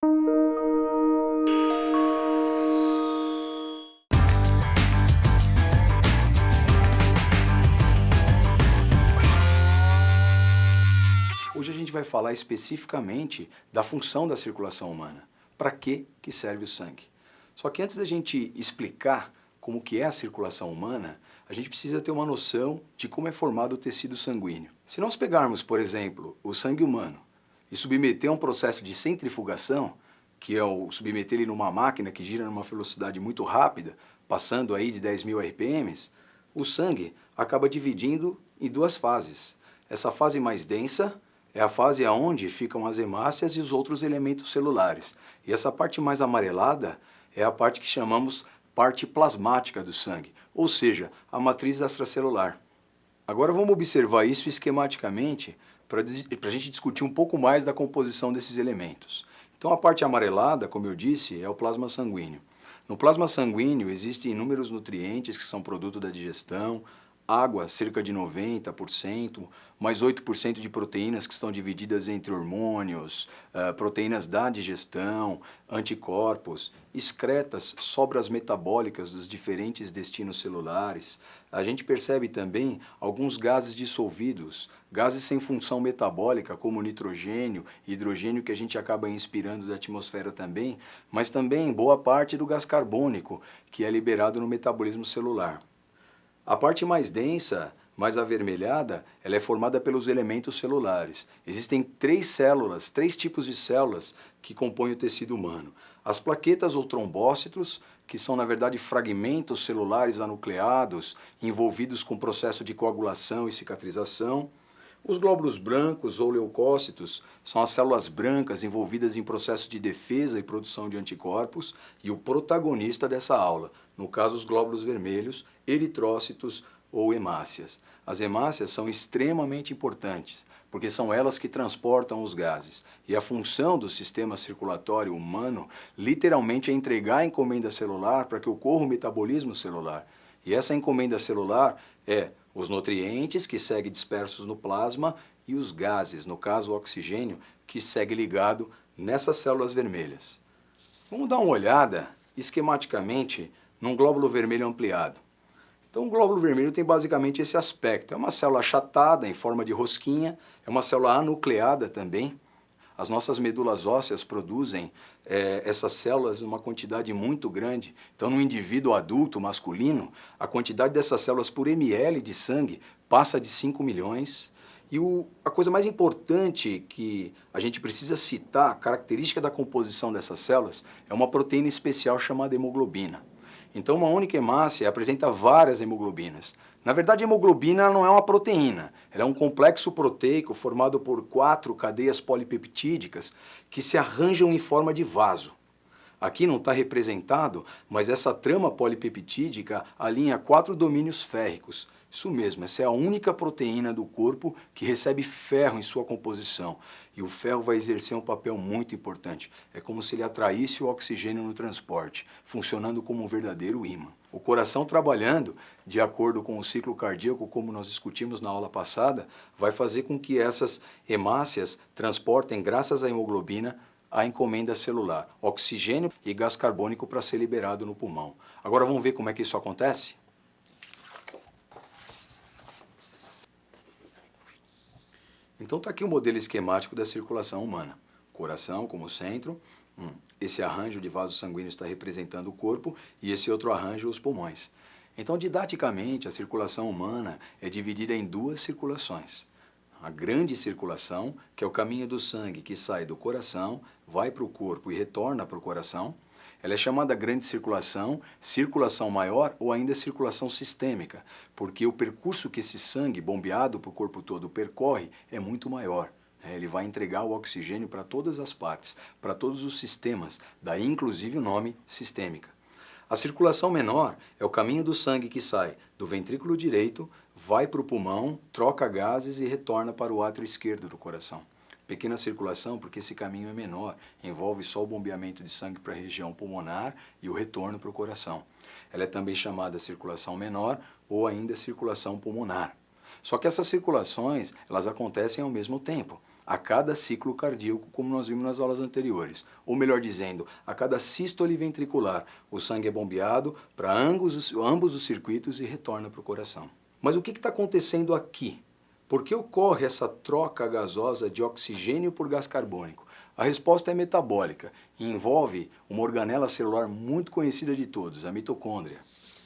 Hoje a gente vai falar especificamente da função da circulação humana. Para que serve o sangue? Só que antes da gente explicar como que é a circulação humana, a gente precisa ter uma noção de como é formado o tecido sanguíneo. Se nós pegarmos, por exemplo, o sangue humano e submeter a um processo de centrifugação, que é o submeter ele numa máquina que gira numa velocidade muito rápida, passando aí de 10.000 RPMs, o sangue acaba dividindo em duas fases. Essa fase mais densa é a fase onde ficam as hemácias e os outros elementos celulares. E essa parte mais amarelada é a parte que chamamos parte plasmática do sangue, ou seja, a matriz extracelular. Agora vamos observar isso esquematicamente para a gente discutir um pouco mais da composição desses elementos. Então a parte amarelada, como eu disse, é o plasma sanguíneo. No plasma sanguíneo existem inúmeros nutrientes que são produto da digestão, água, cerca de 90%, mais 8% de proteínas que estão divididas entre hormônios, proteínas da digestão, anticorpos, excretas, sobras metabólicas dos diferentes destinos celulares. A gente percebe também alguns gases dissolvidos, gases sem função metabólica, como nitrogênio e hidrogênio, que a gente acaba inspirando da atmosfera também, mas também boa parte do gás carbônico, que é liberado no metabolismo celular. A parte mais densa, mais avermelhada, ela é formada pelos elementos celulares. Existem três tipos de células que compõem o tecido humano. As plaquetas ou trombócitos, que são na verdade fragmentos celulares anucleados, envolvidos com o processo de coagulação e cicatrização. Os glóbulos brancos ou leucócitos são as células brancas envolvidas em processo de defesa e produção de anticorpos, e o protagonista dessa aula, no caso os glóbulos vermelhos, eritrócitos ou hemácias. As hemácias são extremamente importantes, porque são elas que transportam os gases. E a função do sistema circulatório humano literalmente é entregar a encomenda celular para que ocorra o metabolismo celular. E essa encomenda celular é os nutrientes, que seguem dispersos no plasma, e os gases, no caso o oxigênio, que segue ligado nessas células vermelhas. Vamos dar uma olhada, esquematicamente, num glóbulo vermelho ampliado. Então o glóbulo vermelho tem basicamente esse aspecto. É uma célula achatada, em forma de rosquinha, é uma célula anucleada também. As nossas medulas ósseas produzem essas células em uma quantidade muito grande. Então, no indivíduo adulto masculino, a quantidade dessas células por ml de sangue passa de 5 milhões. E a coisa mais importante que a gente precisa citar, característica da composição dessas células, é uma proteína especial chamada hemoglobina. Então, uma única hemácia apresenta várias hemoglobinas. Na verdade, a hemoglobina não é uma proteína, ela é um complexo proteico formado por 4 cadeias polipeptídicas que se arranjam em forma de vaso. Aqui não está representado, mas essa trama polipeptídica alinha 4 domínios férricos. Isso mesmo, essa é a única proteína do corpo que recebe ferro em sua composição. E o ferro vai exercer um papel muito importante. É como se ele atraísse o oxigênio no transporte, funcionando como um verdadeiro ímã. O coração trabalhando, de acordo com o ciclo cardíaco, como nós discutimos na aula passada, vai fazer com que essas hemácias transportem, graças à hemoglobina, a encomenda celular, oxigênio e gás carbônico para ser liberado no pulmão. Agora vamos ver como é que isso acontece? Então está aqui o modelo esquemático da circulação humana. Coração como centro, esse arranjo de vasos sanguíneos está representando o corpo e esse outro arranjo os pulmões. Então, didaticamente, a circulação humana é dividida em duas circulações. A grande circulação, que é o caminho do sangue que sai do coração, vai para o corpo e retorna para o coração. Ela é chamada grande circulação, circulação maior ou ainda circulação sistêmica, porque o percurso que esse sangue bombeado para o corpo todo percorre é muito maior. Ele vai entregar o oxigênio para todas as partes, para todos os sistemas, daí inclusive o nome sistêmica. A circulação menor é o caminho do sangue que sai do ventrículo direito, vai para o pulmão, troca gases e retorna para o átrio esquerdo do coração. Pequena circulação porque esse caminho é menor, envolve só o bombeamento de sangue para a região pulmonar e o retorno para o coração. Ela é também chamada circulação menor ou ainda circulação pulmonar. Só que essas circulações, elas acontecem ao mesmo tempo. a cada ciclo cardíaco, como nós vimos nas aulas anteriores. Ou melhor dizendo, a cada sístole ventricular, o sangue é bombeado para ambos os circuitos e retorna para o coração. Mas o que está acontecendo aqui? Por que ocorre essa troca gasosa de oxigênio por gás carbônico? A resposta é metabólica e envolve uma organela celular muito conhecida de todos, a mitocôndria.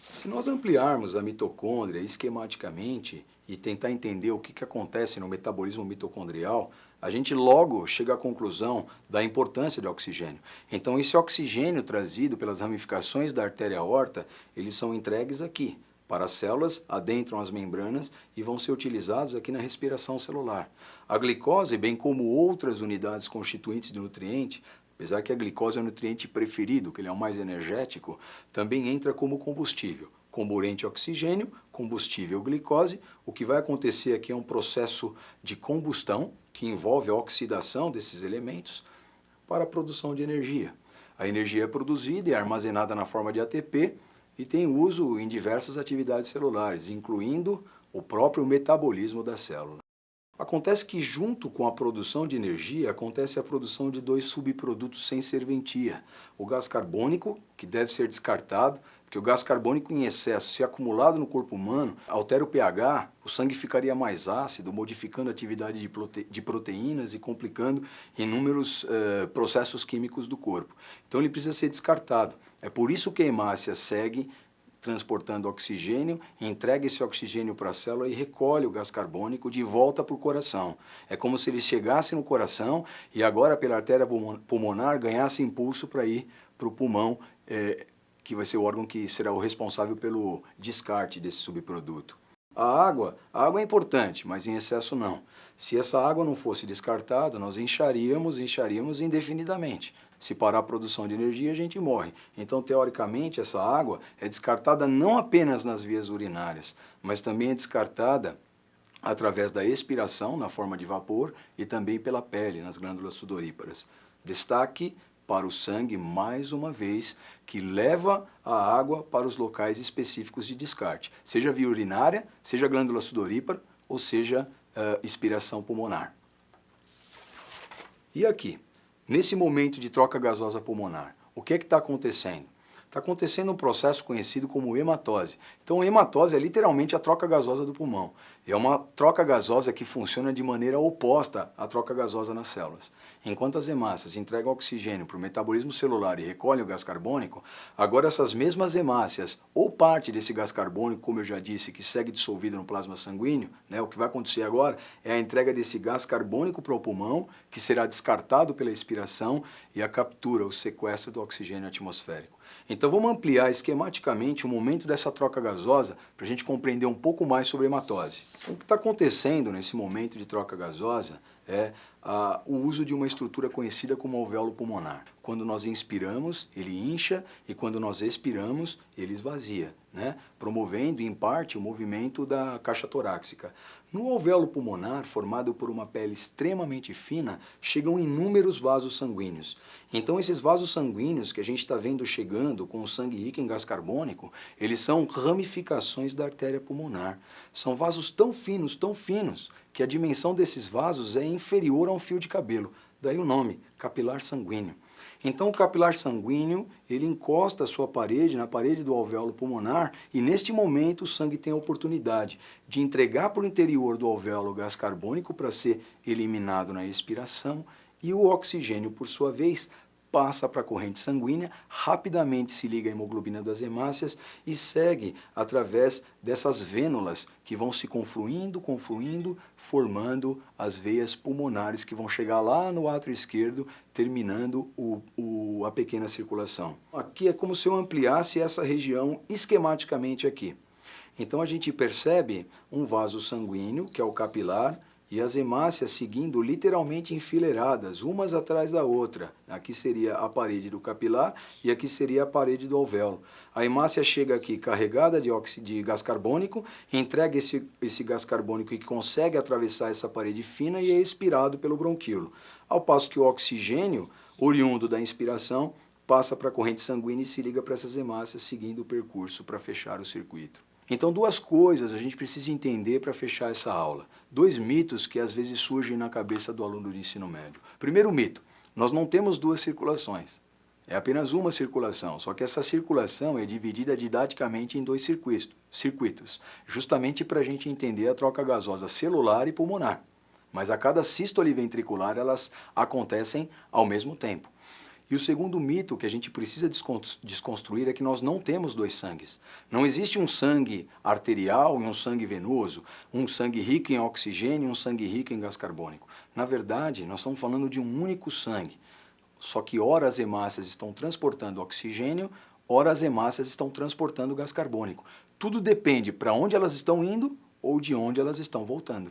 Se nós ampliarmos a mitocôndria esquematicamente e tentar entender o que acontece no metabolismo mitocondrial, a gente logo chega à conclusão da importância do oxigênio. Então, esse oxigênio trazido pelas ramificações da artéria aorta, eles são entregues aqui, para as células, adentram as membranas e vão ser utilizados aqui na respiração celular. A glicose, bem como outras unidades constituintes de nutriente, apesar que a glicose é o nutriente preferido, que ele é o mais energético, também entra como combustível. Comburente oxigênio, combustível glicose. O que vai acontecer aqui é um processo de combustão, que envolve a oxidação desses elementos para a produção de energia. A energia é produzida e é armazenada na forma de ATP e tem uso em diversas atividades celulares, incluindo o próprio metabolismo da célula. Acontece que junto com a produção de energia, acontece a produção de dois subprodutos sem serventia. O gás carbônico, que deve ser descartado, porque o gás carbônico em excesso, se acumulado no corpo humano, altera o pH, o sangue ficaria mais ácido, modificando a atividade de proteínas e complicando inúmeros processos químicos do corpo. Então ele precisa ser descartado. É por isso que a hemácia segue transportando oxigênio, entrega esse oxigênio para a célula e recolhe o gás carbônico de volta para o coração. É como se ele chegasse no coração e agora pela artéria pulmonar ganhasse impulso para ir para o pulmão, que vai ser o órgão que será o responsável pelo descarte desse subproduto. A água é importante, mas em excesso não. Se essa água não fosse descartada, nós incharíamos indefinidamente. Se parar a produção de energia, a gente morre. Então, teoricamente, essa água é descartada não apenas nas vias urinárias, mas também é descartada através da expiração, na forma de vapor, e também pela pele, nas glândulas sudoríparas. Destaque para o sangue, mais uma vez, que leva a água para os locais específicos de descarte, seja via urinária, seja glândula sudorípara, ou seja, expiração pulmonar. E aqui, nesse momento de troca gasosa pulmonar, o que está acontecendo? Está acontecendo um processo conhecido como hematose. Então, a hematose é literalmente a troca gasosa do pulmão. É uma troca gasosa que funciona de maneira oposta à troca gasosa nas células. Enquanto as hemácias entregam oxigênio para o metabolismo celular e recolhem o gás carbônico, agora essas mesmas hemácias, ou parte desse gás carbônico, como eu já disse, que segue dissolvido no plasma sanguíneo, o que vai acontecer agora é a entrega desse gás carbônico para o pulmão, que será descartado pela expiração e a captura, o sequestro do oxigênio atmosférico. Então vamos ampliar esquematicamente o momento dessa troca gasosa para a gente compreender um pouco mais sobre a hematose. O que está acontecendo nesse momento de troca gasosa é o uso de uma estrutura conhecida como alvéolo pulmonar. Quando nós inspiramos, ele incha e quando nós expiramos, ele esvazia, promovendo em parte o movimento da caixa torácica. No alvéolo pulmonar, formado por uma pele extremamente fina, chegam inúmeros vasos sanguíneos. Então esses vasos sanguíneos que a gente está vendo chegando com o sangue rico em gás carbônico, eles são ramificações da artéria pulmonar. São vasos tão finos, que a dimensão desses vasos é inferior a um fio de cabelo. Daí o nome, capilar sanguíneo. Então o capilar sanguíneo, ele encosta a sua parede na parede do alvéolo pulmonar e neste momento o sangue tem a oportunidade de entregar para o interior do alvéolo gás carbônico para ser eliminado na expiração e o oxigênio, por sua vez, passa para a corrente sanguínea, rapidamente se liga à hemoglobina das hemácias e segue através dessas vênulas que vão se confluindo, formando as veias pulmonares que vão chegar lá no átrio esquerdo, terminando a pequena circulação. Aqui é como se eu ampliasse essa região esquematicamente aqui. Então a gente percebe um vaso sanguíneo, que é o capilar, e as hemácias seguindo literalmente enfileiradas, umas atrás da outra. Aqui seria a parede do capilar e aqui seria a parede do alvéolo. A hemácia chega aqui carregada de gás carbônico, entrega esse gás carbônico e consegue atravessar essa parede fina e é expirado pelo bronquíolo. Ao passo que o oxigênio, oriundo da inspiração, passa para a corrente sanguínea e se liga para essas hemácias, seguindo o percurso para fechar o circuito. Então, duas coisas a gente precisa entender para fechar essa aula. Dois mitos que às vezes surgem na cabeça do aluno de ensino médio. Primeiro mito, nós não temos duas circulações. É apenas uma circulação, só que essa circulação é dividida didaticamente em dois circuitos, justamente para a gente entender a troca gasosa celular e pulmonar. Mas a cada sístole ventricular elas acontecem ao mesmo tempo. E o segundo mito que a gente precisa desconstruir é que nós não temos dois sangues. Não existe um sangue arterial e um sangue venoso, um sangue rico em oxigênio e um sangue rico em gás carbônico. Na verdade, nós estamos falando de um único sangue. Só que ora as hemácias estão transportando oxigênio, ora as hemácias estão transportando gás carbônico. Tudo depende para onde elas estão indo ou de onde elas estão voltando.